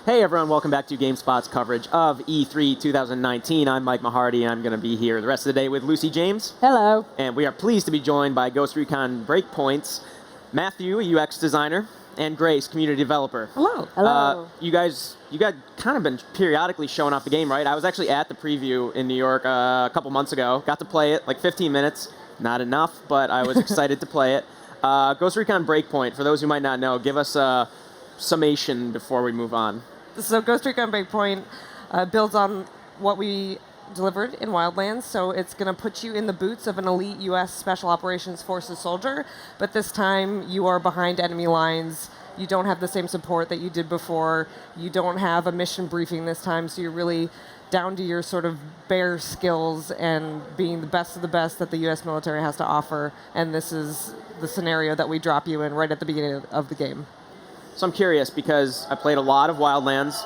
Hey everyone, welcome back to GameSpot's coverage of E3 2019. I'm Mike Mahardy, and I'm going to be here the rest of the day with Lucy James. Hello. And we are pleased to be joined by Ghost Recon Breakpoint's Matthew, a UX designer, and Grace, community developer. Hello. Hello. You guys kind of been periodically showing off the game, right? I was actually at the preview in New York a couple months ago. Got to play it, like 15 minutes. Not enough, but I was excited to play it. Ghost Recon Breakpoint, for those who might not know, give us a summation before we move on. So Ghost Recon Breakpoint builds on what we delivered in Wildlands. So it's going to put you in the boots of an elite U.S. Special Operations Forces soldier, but this time you are behind enemy lines. You don't have the same support that you did before. You don't have a mission briefing this time, so you're really down to your sort of bare skills and being the best of the best that the U.S. military has to offer. And this is the scenario that we drop you in right at the beginning of the game. So I'm curious because I played a lot of Wildlands,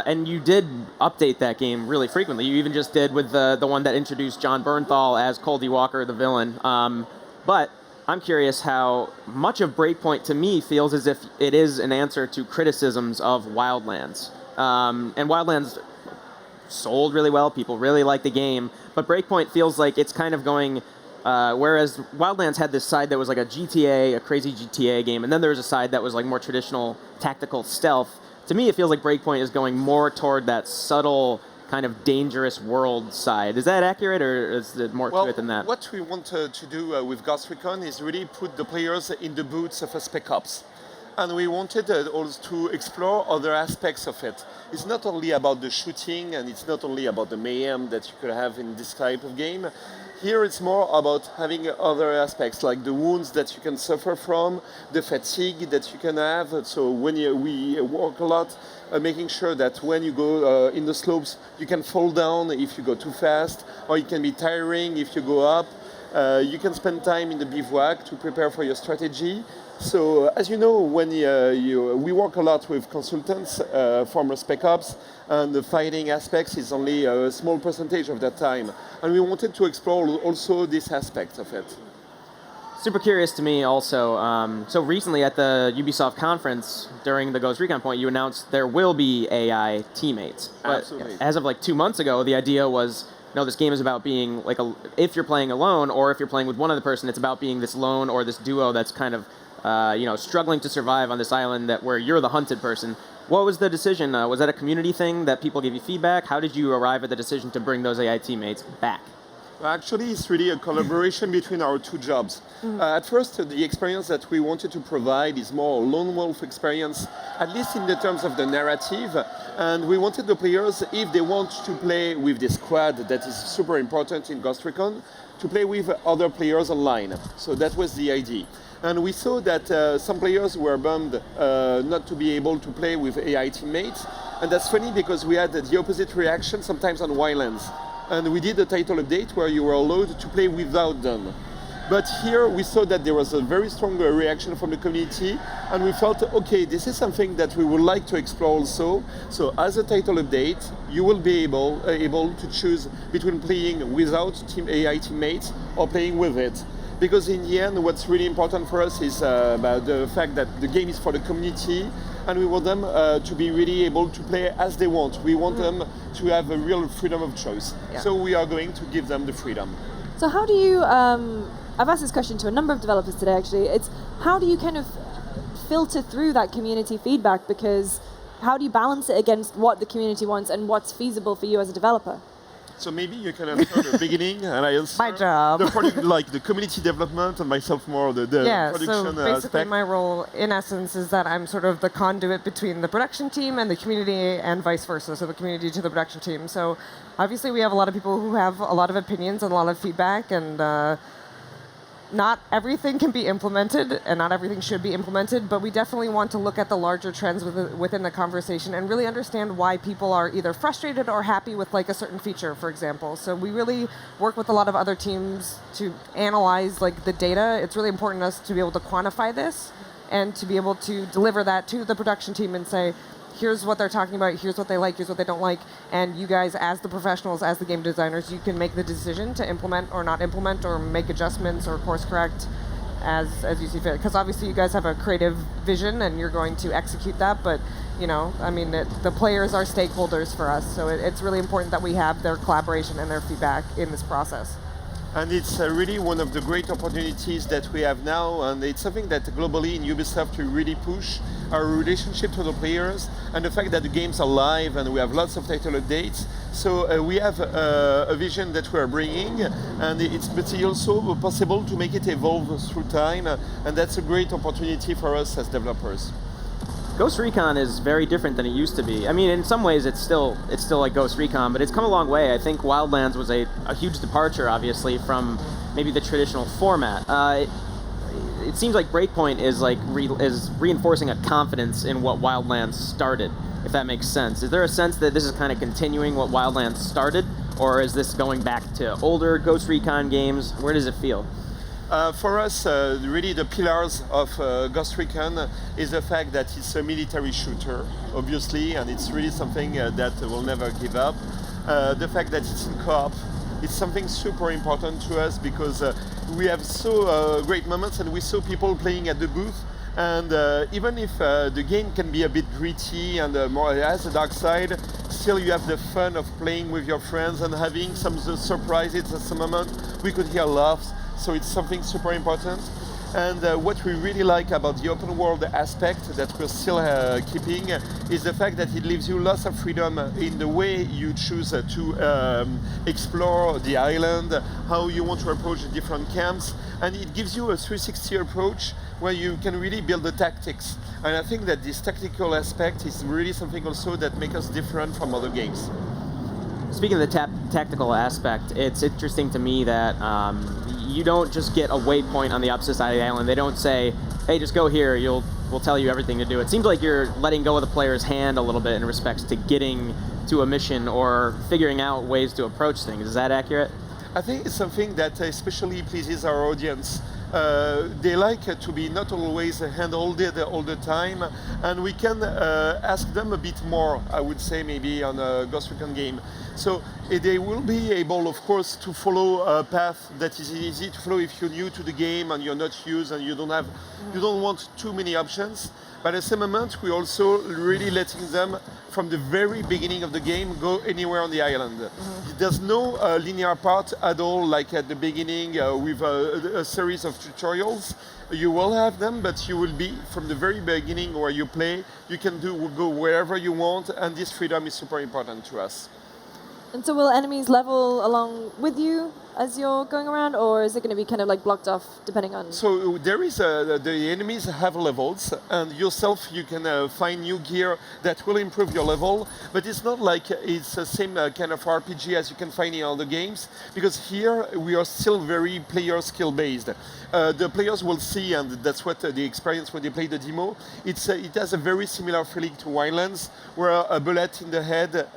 and you did update that game really frequently. You even just did with the one that introduced John Bernthal as Coldy Walker, the villain. But I'm curious how much of Breakpoint to me feels as if it is an answer to criticisms of Wildlands. And Wildlands sold really well. People really like the game. But Breakpoint feels like it's kind of going... whereas Wildlands had this side that was like a GTA, a crazy GTA game, and then there was a side that was like more traditional tactical stealth. To me, it feels like Breakpoint is going more toward that subtle, kind of dangerous world side. Is that accurate, or is there more to it than that? What we want to do with Ghost Recon is really put the players in the boots of a Spec Ops. And we wanted also to explore other aspects of it. It's not only about the shooting, and it's not only about the mayhem that you could have in this type of game. Here it's more about having other aspects, like the wounds that you can suffer from, the fatigue that you can have. So when we work a lot, making sure that when you go in the slopes, you can fall down if you go too fast, or it can be tiring if you go up. You can spend time in the bivouac to prepare for your strategy. So, as you know, when we work a lot with consultants, former Spec Ops, and the fighting aspects is only a small percentage of that time. And we wanted to explore also this aspect of it. Super curious to me also. So recently at the Ubisoft conference, during the Ghost Recon point, you announced there will be AI teammates. Absolutely. But as of like 2 months ago, the idea was, no, this game is about being like if you're playing alone or if you're playing with one other person, it's about being this lone or this duo that's kind of struggling to survive on this island where you're the hunted person. What was the decision? Was that a community thing that people gave you feedback? How did you arrive at the decision to bring those AI teammates back? Well, actually, it's really a collaboration between our two jobs. At first, the experience that we wanted to provide is more a lone wolf experience, at least in the terms of the narrative. And we wanted the players, if they want to play with this squad that is super important in Ghost Recon, to play with other players online. So that was the idea. And we saw that some players were bummed not to be able to play with AI teammates. And that's funny because we had the opposite reaction sometimes on Wildlands. And we did a title update where you were allowed to play without them. But here we saw that there was a very strong reaction from the community, and we felt, okay, this is something that we would like to explore also. So as a title update, you will be able to choose between playing without AI teammates or playing with it. Because in the end, what's really important for us is about the fact that the game is for the community, and we want them to be really able to play as they want. We want them to have a real freedom of choice. Yeah. So we are going to give them the freedom. So how do you, I've asked this question to a number of developers today actually, it's how do you kind of filter through that community feedback, because how do you balance it against what the community wants and what's feasible for you as a developer? So maybe you can answer the beginning, and I answer my job. the community development, and myself more the production so basically aspect. my role, in essence, is that I'm sort of the conduit between the production team and the community, and vice versa, so the community to the production team. So obviously we have a lot of people who have a lot of opinions and a lot of feedback, and not everything can be implemented, and not everything should be implemented, but we definitely want to look at the larger trends within the conversation and really understand why people are either frustrated or happy with like a certain feature, for example. So we really work with a lot of other teams to analyze like the data. It's really important to us to be able to quantify this and to be able to deliver that to the production team and say, here's what they're talking about, here's what they like, here's what they don't like, and you guys, as the professionals, as the game designers, you can make the decision to implement or not implement or make adjustments or course correct as you see fit. Because obviously you guys have a creative vision and you're going to execute that, but I mean, the players are stakeholders for us, so it's really important that we have their collaboration and their feedback in this process. And it's really one of the great opportunities that we have now, and it's something that globally in Ubisoft we really push our relationship to the players and the fact that the games are live and we have lots of title updates. So we have a vision that we're bringing, and it's also possible to make it evolve through time, and that's a great opportunity for us as developers. Ghost Recon is very different than it used to be. I mean, in some ways, it's still like Ghost Recon, but it's come a long way. I think Wildlands was a huge departure, obviously, from maybe the traditional format. It seems like Breakpoint is is reinforcing a confidence in what Wildlands started, if that makes sense. Is there a sense that this is kind of continuing what Wildlands started, or is this going back to older Ghost Recon games? Where does it feel? For us, really the pillars of Ghost Recon is the fact that it's a military shooter, obviously, and it's really something that will never give up. The fact that it's in co-op, it's something super important to us because we have so great moments and we saw people playing at the booth. And even if the game can be a bit gritty and more has a dark side, still you have the fun of playing with your friends and having some surprises at some moment. We could hear laughs. So it's something super important. And what we really like about the open world aspect that we're still keeping is the fact that it leaves you lots of freedom in the way you choose to explore the island, how you want to approach the different camps, and it gives you a 360 approach where you can really build the tactics. And I think that this tactical aspect is really something also that makes us different from other games. Speaking of the tactical aspect, it's interesting to me that you don't just get a waypoint on the opposite side of the island. They don't say, hey, just go here, we'll tell you everything to do. It seems like you're letting go of the player's hand a little bit in respects to getting to a mission or figuring out ways to approach things. Is that accurate? I think it's something that especially pleases our audience. They like to be not always handled all the time, and we can ask them a bit more, I would say, maybe on a Ghost Recon game. So they will be able, of course, to follow a path that is easy to follow if you're new to the game and you're not used and you don't want too many options. But at the same moment, we're also really letting them, from the very beginning of the game, go anywhere on the island. There's no linear part at all, like at the beginning with a series of tutorials. You will have them, but you will be, from the very beginning where you play, you can go wherever you want, and this freedom is super important to us. And so will enemies level along with you as you're going around, or is it going to be kind of like blocked off depending on... So there is, the enemies have levels, and yourself you can find new gear that will improve your level, but it's not like it's the same kind of RPG as you can find in other games, because here we are still very player skill based. The players will see, and that's what the experience when they play the demo, it has a very similar feeling to Wildlands, where a bullet in the head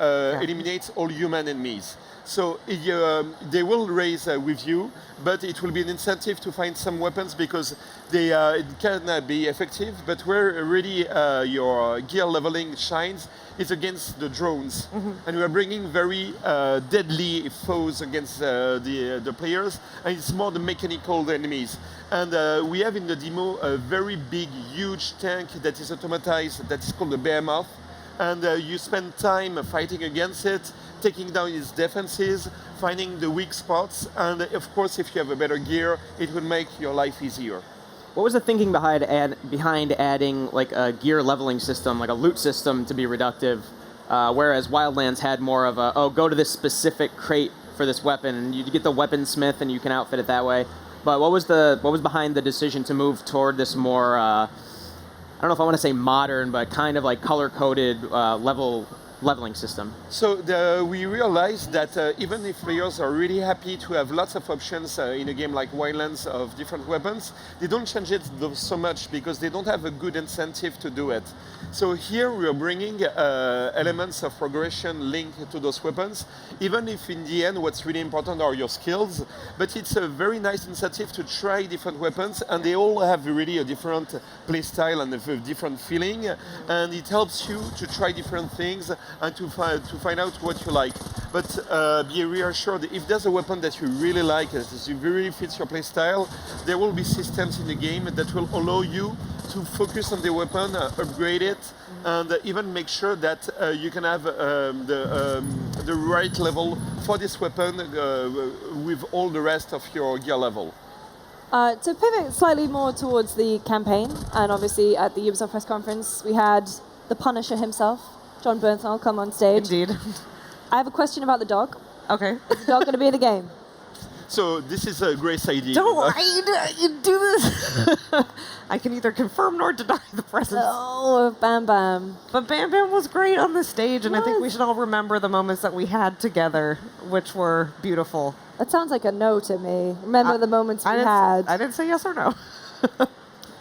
eliminates all human enemies. So they will raise with you, but it will be an incentive to find some weapons because it can be effective, but where really your gear leveling shines is against the drones. And we are bringing very deadly foes against the players, and it's more the mechanical enemies. And we have in the demo a very big, huge tank that is automatized, that is called the Behemoth. And you spend time fighting against it, taking down its defenses, finding the weak spots, and of course, if you have a better gear, it will make your life easier. What was the thinking behind adding like a gear leveling system, like a loot system, to be reductive, whereas Wildlands had more of a go to this specific crate for this weapon, and you get the weaponsmith and you can outfit it that way. But what was behind the decision to move toward this more I don't know if I want to say modern, but kind of like color-coded leveling system? So we realized that even if players are really happy to have lots of options in a game like Wildlands of different weapons, they don't change it so much because they don't have a good incentive to do it. So here we are bringing elements of progression linked to those weapons, even if in the end what's really important are your skills, but it's a very nice incentive to try different weapons, and they all have really a different play style and a different feeling, and it helps you to try different things and to find out what you like. But be reassured, if there's a weapon that you really like, that really fits your playstyle, there will be systems in the game that will allow you to focus on the weapon, upgrade it, and even make sure that you can have the right level for this weapon with all the rest of your gear level. To pivot slightly more towards the campaign, and obviously at the Ubisoft press conference, we had the Punisher himself, John Bernthal, come on stage. Indeed. I have a question about the dog. Okay. Is the dog going to be in the game? So this is a Grace idea. Don't worry, you do this. I can neither confirm nor deny the presence. Oh, Bam Bam. But Bam Bam was great on the stage, and I think we should all remember the moments that we had together, which were beautiful. That sounds like a no to me. Remember the moments we had. I didn't say yes or no.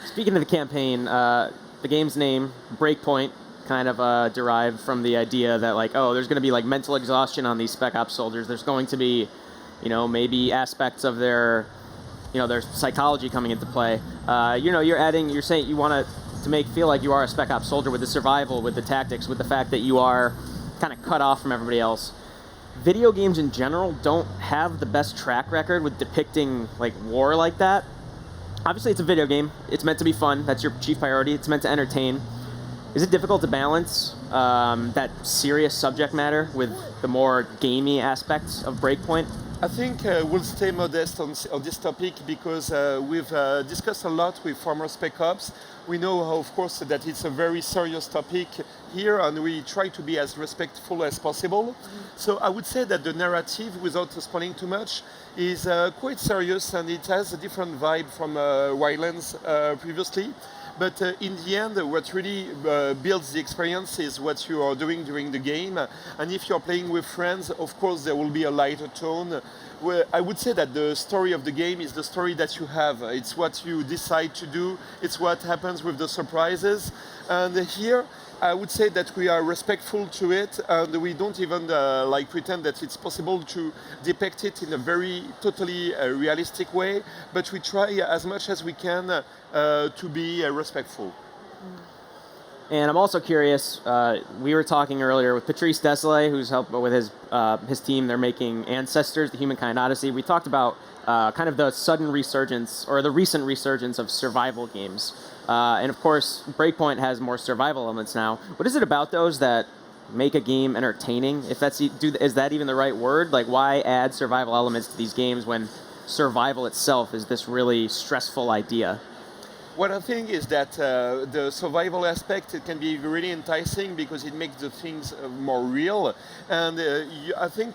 Speaking of the campaign, the game's name, Breakpoint, kind of derived from the idea that, like, oh, there's going to be, like, mental exhaustion on these Spec Ops soldiers. There's going to be, you know, maybe aspects of their, you know, their psychology coming into play. You know, you're saying you want to feel like you are a Spec Ops soldier with the survival, with the tactics, with the fact that you are kind of cut off from everybody else. Video games in general don't have the best track record with depicting, like, war like that. Obviously, it's a video game. It's meant to be fun. That's your chief priority. It's meant to entertain. Is it difficult to balance that serious subject matter with the more gamey aspects of Breakpoint? I think we'll stay modest on this topic because we've discussed a lot with former Spec Ops. We know, of course, that it's a very serious topic here, and we try to be as respectful as possible. So I would say that the narrative, without spoiling too much, is quite serious, and it has a different vibe from Wildlands previously. But in the end, what really builds the experience is what you are doing during the game. And if you're playing with friends, of course, there will be a lighter tone. I would say that the story of the game is the story that you have. It's what you decide to do. It's what happens with the surprises. And here, I would say that we are respectful to it, and we don't even like pretend that it's possible to depict it in a very totally realistic way. But we try as much as we can to be respectful. And I'm also curious, we were talking earlier with Patrice Desolé, who's helped with his team. They're making Ancestors, the Humankind Odyssey. We talked about kind of the sudden resurgence, or the recent resurgence of survival games. And of course, Breakpoint has more survival elements now. What is it about those that make a game entertaining? If that's is that even the right word? Like, why add survival elements to these games when survival itself is this really stressful idea? What I think is that the survival aspect, it can be really enticing because it makes the things more real. And I think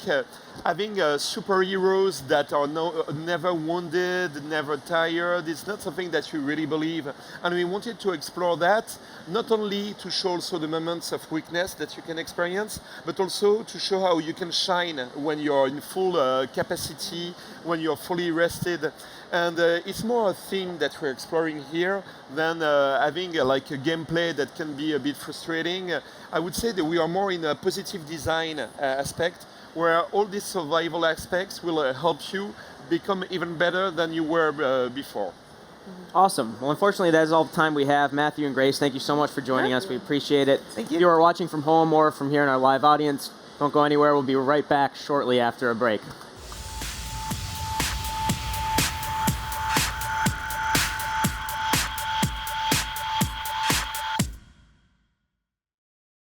having superheroes that are never wounded, never tired, it's not something that you really believe. And we wanted to explore that, not only to show also the moments of weakness that you can experience, but also to show how you can shine when you're in full capacity, when you're fully rested. And it's more a theme that we're exploring here than having like a gameplay that can be a bit frustrating. I would say that we are more in a positive design aspect, where all these survival aspects will help you become even better than you were before. Awesome. Well, unfortunately, that is all the time we have. Matthew and Grace, thank you so much for joining us. We appreciate it. Thank you. If you are watching from home or from here in our live audience, don't go anywhere. We'll be right back shortly after a break.